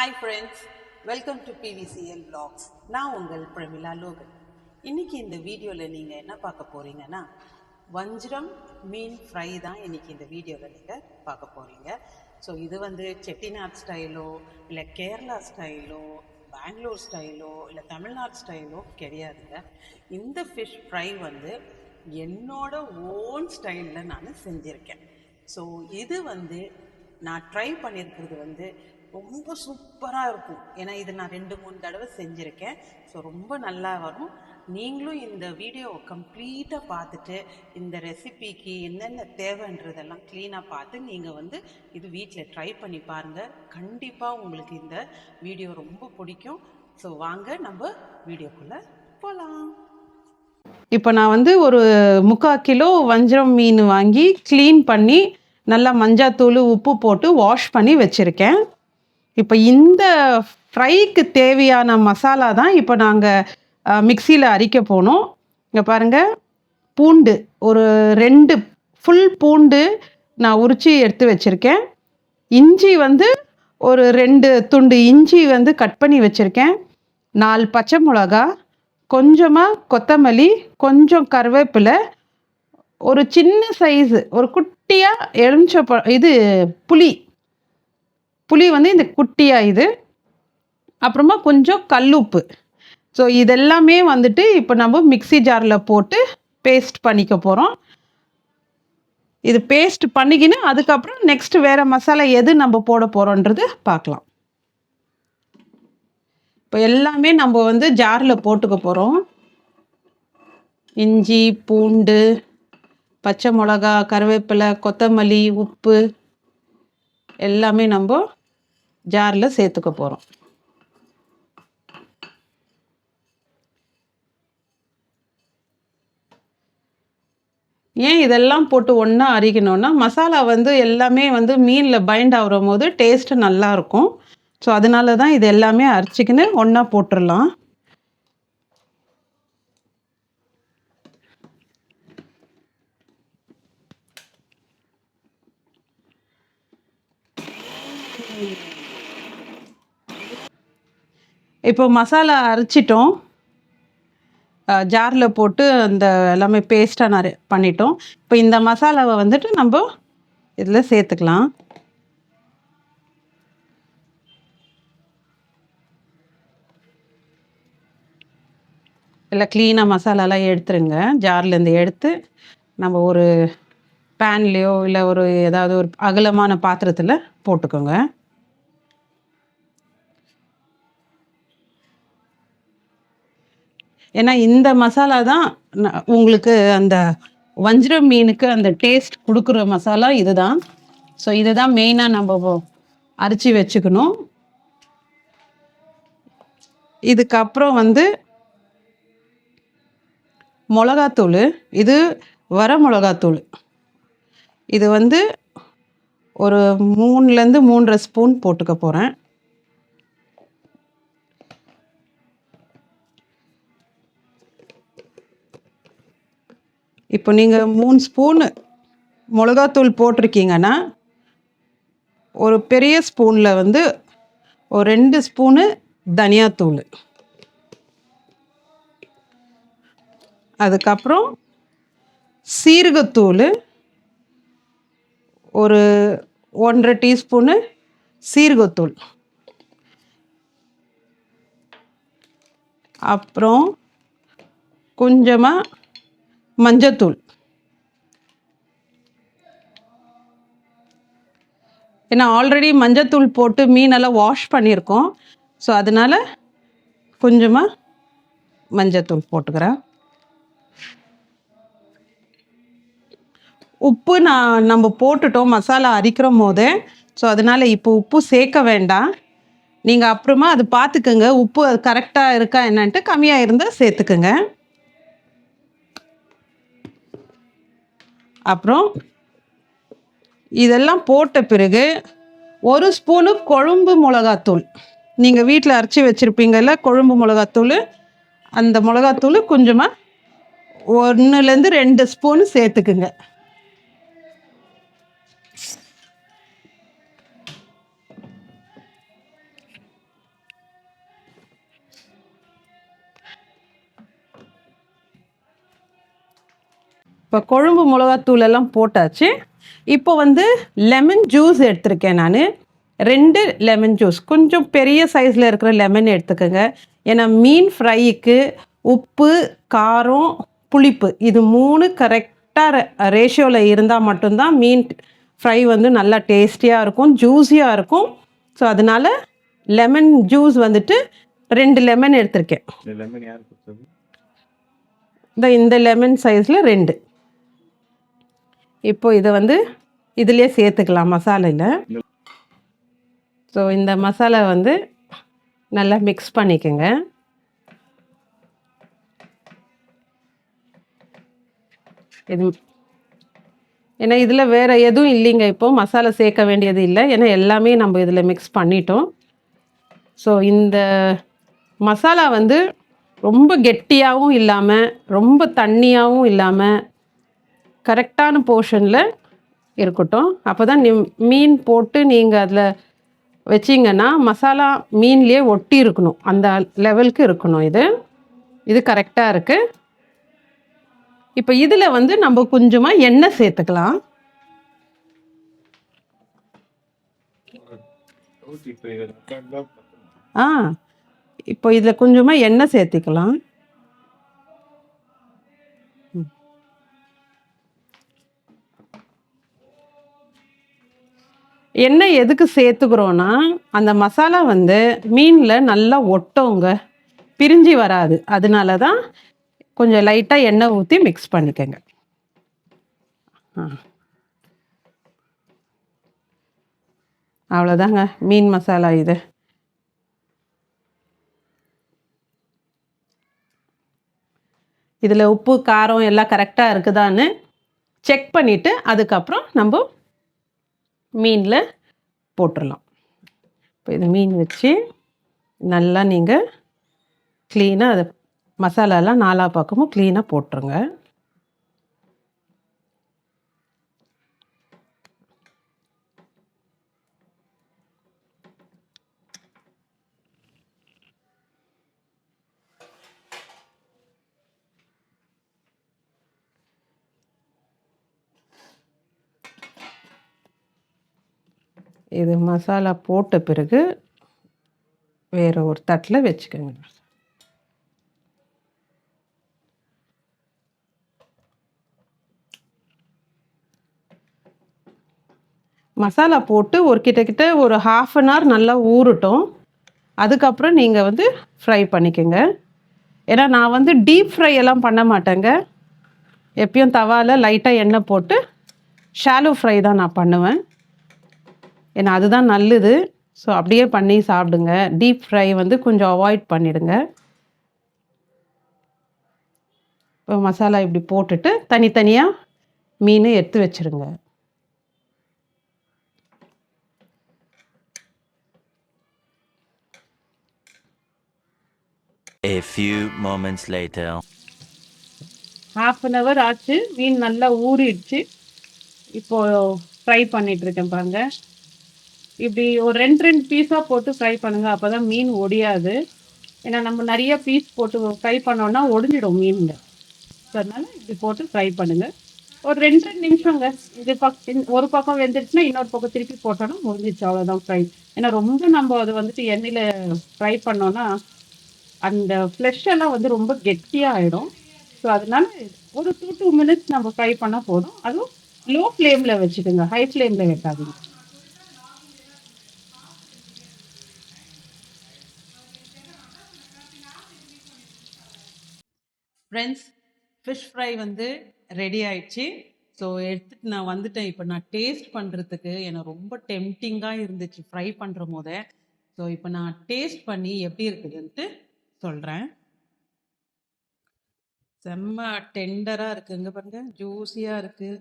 Hi friends, welcome to PVCL Vlogs. நான் உங்கள் Pramila Logan. இன்றைக்கி இந்த வீடியோவில் நீங்கள் என்ன பார்க்க போகிறீங்கன்னா, வஞ்சிரம் மீன் ஃப்ரை தான் இன்றைக்கி இந்த வீடியோவில் நீங்கள் பார்க்க போகிறீங்க. ஸோ இது செட்டிநாடு ஸ்டைலோ இல்லை கேரளா ஸ்டைலோ பெங்களூர் ஸ்டைலோ இல்லை தமிழ்நாடு ஸ்டைலோ கிடையாதுங்க. இந்த ஃபிஷ் ஃப்ரை என்னோட ஓன் ஸ்டைலில் நான் செஞ்சுருக்கேன். ஸோ இது நான் ட்ரை பண்ணியிருக்கிறது ரொம்ப சூப்பராக இருக்கும். ஏன்னா இது நான் 2-3 தடவை செஞ்சுருக்கேன். ஸோ ரொம்ப நல்லா வரும். நீங்களும் இந்த வீடியோவை கம்ப்ளீட்டாக பார்த்துட்டு இந்த ரெசிபிக்கு என்னென்ன தேவைன்றதெல்லாம் க்ளீனாக பார்த்து நீங்கள் இது வீட்டில் ட்ரை பண்ணி பாருங்கள். கண்டிப்பாக உங்களுக்கு இந்த வீடியோ ரொம்ப பிடிக்கும். ஸோ வாங்க நம்ம வீடியோக்குள்ளே போகலாம். இப்போ நான் ஒரு 3/4 கிலோ வஞ்சரம் மீன் வாங்கி க்ளீன் பண்ணி நல்லா மஞ்சாத்தூள் உப்பு போட்டு வாஷ் பண்ணி வச்சுருக்கேன். இப்போ இந்த ஃப்ரைக்கு தேவையான மசாலா தான் இப்போ நாங்கள் மிக்சியில் அரைக்க போனோம். இங்கே பாருங்கள், பூண்டு ஒரு 2 ஃபுல் பூண்டு நான் உரித்து எடுத்து வச்சுருக்கேன். இஞ்சி ஒரு 2 துண்டு இஞ்சி கட் பண்ணி வச்சுருக்கேன். 4 பச்சை மிளகா, கொஞ்சமாக கொத்தமல்லி, கொஞ்சம் கருவேப்பிலை, ஒரு சின்ன சைஸு ஒரு குட்டியாக எலுமிச்சை புளி இந்த குட்டியாக இது, அப்புறமா கொஞ்சம் கல்லுப்பு. ஸோ இதெல்லாமே இப்போ நம்ம மிக்ஸி ஜாரில் போட்டு பேஸ்ட் பண்ணிக்க போகிறோம். இது பேஸ்ட் பண்ணிக்கின்னு அதுக்கப்புறம் நெக்ஸ்ட் வேறு மசாலா எது நம்ம போட போகிறோன்றது பார்க்கலாம். இப்போ எல்லாமே நம்ம ஜாரில் போட்டுக்க போகிறோம். இஞ்சி, பூண்டு, பச்சை மிளகா, கருவேப்பிலை, கொத்தமல்லி, உப்பு எல்லாமே நம்ம ஜாரில் சேர்த்துக்க போகிறோம். ஏன் இதெல்லாம் போட்டு ஒன்றா அரைக்கணும்னா, மசாலா எல்லாமே மீனில் பைண்ட் ஆகிற போது டேஸ்ட்டு நல்லாயிருக்கும். ஸோ அதனால தான் இது எல்லாமே அரைச்சிக்கின்னு ஒன்றா போட்டுடலாம். இப்போ மசாலா அரைச்சிட்டோம், ஜாரில் போட்டு அந்த எல்லாமே பேஸ்ட்டாக பண்ணிட்டோம். இப்போ இந்த மசாலாவை நம்ம இதில் சேர்த்துக்கலாம். எல்லாம் க்ளீனாக மசாலாலாம் எடுத்துருங்க. ஜார்லேருந்து எடுத்து நம்ம ஒரு பேன்லேயோ இல்லை ஒரு ஏதாவது ஒரு அகலமான பாத்திரத்தில் போட்டுக்கோங்க. ஏன்னா இந்த மசாலா தான் உங்களுக்கு அந்த வஞ்சிரம் மீனுக்கு அந்த டேஸ்ட் கொடுக்குற மசாலா இது தான். ஸோ இதை தான் மெயினாக நம்ம அரைச்சி வச்சுக்கணும். இதுக்கப்புறம் மிளகாத்தூள், இது வர மிளகாத்தூள். இது ஒரு 3லேருந்து 3.5 ஸ்பூன் போட்டுக்க போகிறேன். இப்போ நீங்கள் 3 ஸ்பூனு மிளகாத்தூள் போட்டிருக்கீங்கன்னா, ஒரு பெரிய ஸ்பூனில் ஒரு 2 ஸ்பூனு தனியாத்தூள், அதுக்கப்புறம் சீரகத்தூள் ஒரு 1.5 டீஸ்பூனு சீரகத்தூள், அப்புறம் கொஞ்சமாக மஞ்சத்தூள். ஏன்னா ஆல்ரெடி மஞ்சத்தூள் போட்டு மீனெல்லாம் வாஷ் பண்ணியிருக்கோம். ஸோ அதனால் கொஞ்சமாக மஞ்சத்தூள் போட்டுக்கிறேன். உப்பு நம்ம போட்டுட்டோம் மசாலா அரைக்கிற போதே. ஸோ அதனால் இப்போ உப்பு சேர்க்க வேண்டாம். நீங்கள் அப்புறமா அது பார்த்துக்குங்க, உப்பு அது கரெக்டாக இருக்கா என்னன்ட்டு. கம்மியாக இருந்தால் சேர்த்துக்குங்க. அப்புறம் இதெல்லாம் போட்ட பிறகு 1 ஸ்பூனு குழம்பு மிளகாத்தூள், நீங்கள் வீட்டில் அரைச்சி வச்சுருப்பீங்கல்ல குழம்பு மிளகாத்தூள், அந்த மிளகாத்தூள் கொஞ்சமாக 1லேருந்து 2 ஸ்பூனு சேர்த்துக்குங்க. இப்போ குழம்பு மிளகாத்தூள் எல்லாம் போட்டாச்சு. இப்போ வந்து லெமன் ஜூஸ் எடுத்திருக்கேன் நான். 2 லெமன் ஜூஸ், கொஞ்சம் பெரிய சைஸில் இருக்கிற லெமன் எடுத்துக்கோங்க. ஏன்னா மீன் ஃப்ரைக்கு உப்பு, காரம், புளிப்பு இது 3 கரெக்டாக ரேஷியோவில் இருந்தால் மட்டும்தான் மீன் ஃப்ரை வந்து நல்லா டேஸ்டியாக இருக்கும், ஜூஸியாக இருக்கும். ஸோ அதனால் லெமன் ஜூஸ் வந்துட்டு 2 லெமன் எடுத்திருக்கேன். இந்த லெமன் சைஸில் 2. இப்போ இதை வந்து இதிலே சேர்த்துக்கலாம் மசாலையில். ஸோ இந்த மசாலா வந்து நல்லா மிக்ஸ் பண்ணிக்கோங்க. இது ஏன்னா இதில் வேறு எதுவும் இல்லைங்க, இப்போது மசாலா சேர்க்க வேண்டியது இல்லை. ஏன்னா எல்லாமே நம்ம இதில் மிக்ஸ் பண்ணிட்டோம். ஸோ இந்த மசாலா வந்து ரொம்ப கெட்டியாகவும் இல்லாமல் ரொம்ப தண்ணியாகவும் இல்லாமல் கரெக்டான போர்ஷனில் இருக்கட்டும். அப்போ தான் மீன் போட்டு நீங்கள் அதில் வச்சிங்கன்னா மசாலா மீன்லேயே ஒட்டி இருக்கணும், அந்த லெவலுக்கு இருக்கணும். இது கரெக்டாக இருக்குது. இப்போ இதில் வந்து நம்ம கொஞ்சமாக எண்ணெய் சேர்த்துக்கலாம். இப்போ இதில் கொஞ்சமாக எண்ணெய் சேர்த்திக்கலாம். எண்ணெய் எதுக்கு சேர்த்துக்கிறோன்னா அந்த மசாலா வந்து மீனில் நல்லா ஒட்டோங்க, பிரிஞ்சு வராது. அதனால தான் கொஞ்சம் லைட்டாக எண்ணெய் ஊற்றி மிக்ஸ் பண்ணிக்கோங்க. அவ்வளோதாங்க மீன் மசாலா. இதில் உப்பு, காரம் எல்லாம் கரெக்டாக இருக்குதான்னு செக் பண்ணிவிட்டு அதுக்கப்புறம் நம்ம மீனில் போட்டுடலாம். இப்போ இது மீன் வச்சு நல்லா நீங்கள் க்ளீனாக அதை மசாலாலாம் 4 பக்கமும் க்ளீனாக போட்டுருங்க. இது மசாலா போட்ட பிறகு வேறு ஒரு தட்டில் வச்சுக்கோங்க. மசாலா போட்டு கிட்டத்தட்ட ஒரு 1/2 அன் ஹவர் நல்லா ஊறட்டும். அதுக்கப்புறம் நீங்கள் வந்து ஃப்ரை பண்ணிக்கோங்க. ஏன்னா நான் வந்து டீப் ஃப்ரை எல்லாம் பண்ண மாட்டேங்க. எப்பயும் தவாவில் லைட்டாக எண்ணெய் போட்டு ஷாலோ ஃப்ரை தான் நான் பண்ணுவேன். ஏன்னா அதுதான் நல்லது. ஸோ அப்படியே பண்ணி சாப்பிடுங்க. டீப் ஃப்ரை வந்து கொஞ்சம் அவாய்ட் பண்ணிவிடுங்க. இப்போ மசாலா இப்படி போட்டுட்டு தனித்தனியாக மீன் எடுத்து வச்சுருங்க. A few moments later. 1/2 an hour ஆச்சு. மீன் நல்லா ஊறிடுச்சு. இப்போது ஃப்ரை பண்ணிகிட்ருக்கேன் பாருங்கள். இப்படி ஒரு 2 பீஸாக போட்டு ஃப்ரை பண்ணுங்கள். அப்போ தான் மீன் ஒடியாது. ஏன்னா நம்ம நிறைய பீஸ் போட்டு ஃப்ரை பண்ணோன்னா ஒடிஞ்சிடும் மீனில். ஸோ அதனால் இப்படி போட்டு ஃப்ரை பண்ணுங்கள். ஒரு 2 நிமிஷங்க. ஒரு பக்கம் வெந்துடுச்சுன்னா இன்னொரு பக்கம் திருப்பி போட்டோன்னா முடிஞ்சிச்சு, அவ்வளோதான் ஃப்ரை. ஏன்னா ரொம்ப நம்ம அதை வந்துட்டு எண்ணெயில் ஃப்ரை பண்ணோன்னா அந்த ஃப்ளெஷ் எல்லாம் வந்து ரொம்ப கெட்டியாக ஆகிடும். ஸோ அதனால ஒரு 2 மினிட்ஸ் நம்ம ஃப்ரை பண்ணால் போதும். அதுவும் லோ ஃப்ளேமில் வச்சுக்கோங்க, ஹை ஃப்ளேமில் வைக்காதீங்க. ஃப்ரெண்ட்ஸ், ஃபிஷ் ஃப்ரை வந்து ரெடி ஆயிடுச்சு. ஸோ எடுத்துகிட்டு நான் வந்துட்டேன். இப்போ நான் டேஸ்ட் பண்ணுறதுக்கு எனக்கு ரொம்ப டெம்டிங்காக இருந்துச்சு ஃப்ரை பண்ணுற போதே. ஸோ இப்போ நான் டேஸ்ட் பண்ணி எப்படி இருக்குதுன்ட்டு சொல்கிறேன். செம்ம டெண்டராக இருக்குங்க பாருங்க, ஜூஸியாக இருக்குது.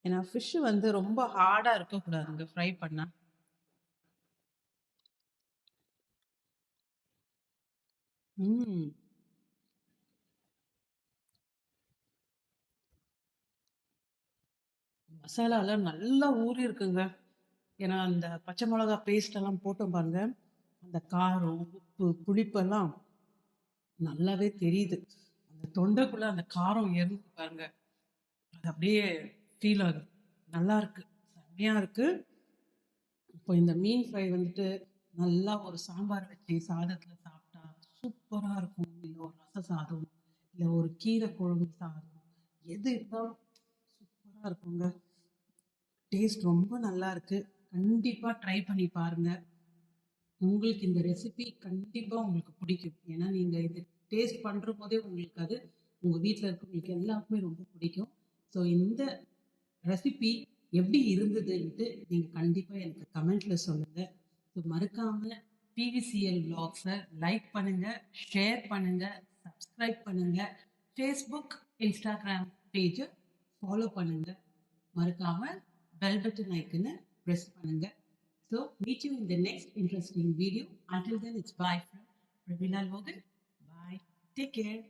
ஏன்னா ஃபிஷ்ஷு வந்து ரொம்ப ஹார்டாக இருக்கக்கூடாதுங்க ஃப்ரை பண்ணால். மசாலாலாம் நல்லா ஊறி இருக்குங்க. ஏன்னா அந்த பச்சை மிளகா பேஸ்ட் எல்லாம் போட்டோம் பாருங்க, அந்த காரம், உப்பு, புளிப்பெல்லாம் நல்லாவே தெரியுது. அந்த தொண்டைக்குள்ள அந்த காரம் இறங்கி பாருங்க. அது அப்படியே ஃபீல் ஆகுது. நல்லா இருக்கு, செம்மையாக இருக்கு. இப்போ இந்த மீன் ஃப்ரை வந்துட்டு நல்லா ஒரு சாம்பார் வச்சு சாதத்தில் சாப்பிட்டா சூப்பராக இருக்கும். இல்லை ஒரு ரச சாதம், இல்லை ஒரு கீரை குழம்பு சாதம், எது இருந்தாலும் சூப்பராக இருக்குங்க. டேஸ்ட் ரொம்ப நல்லா இருக்கு. கண்டிப்பாக ட்ரை பண்ணி பாருங்க. உங்களுக்கு இந்த ரெசிபி கண்டிப்பாக உங்களுக்கு பிடிக்கும். ஏன்னா நீங்கள் இது டேஸ்ட் பண்ணுற போதே உங்களுக்கு அது உங்கள் வீட்டில் இருக்கவங்களுக்கு எல்லாருக்குமே ரொம்ப பிடிக்கும். ஸோ இந்த ரெசிபி எப்படி இருந்ததுன்ட்டு நீங்கள் கண்டிப்பாக எனக்கு கமெண்ட்ல சொல்லுங்கள். ஸோ மறக்காமல் பிவிசிஎல் vlogsஸை லைக் பண்ணுங்கள், ஷேர் பண்ணுங்கள், சப்ஸ்கிரைப் பண்ணுங்கள், ஃபேஸ்புக் இன்ஸ்டாகிராம் பேஜை ஃபாலோ பண்ணுங்கள். மறக்காமல் பெல் பட்டன் ஐக்கனை ப்ரெஸ் பண்ணுங்கள். So, meet you in the next interesting video. Until then, it's bye from Pravina Logan. Bye. Take care.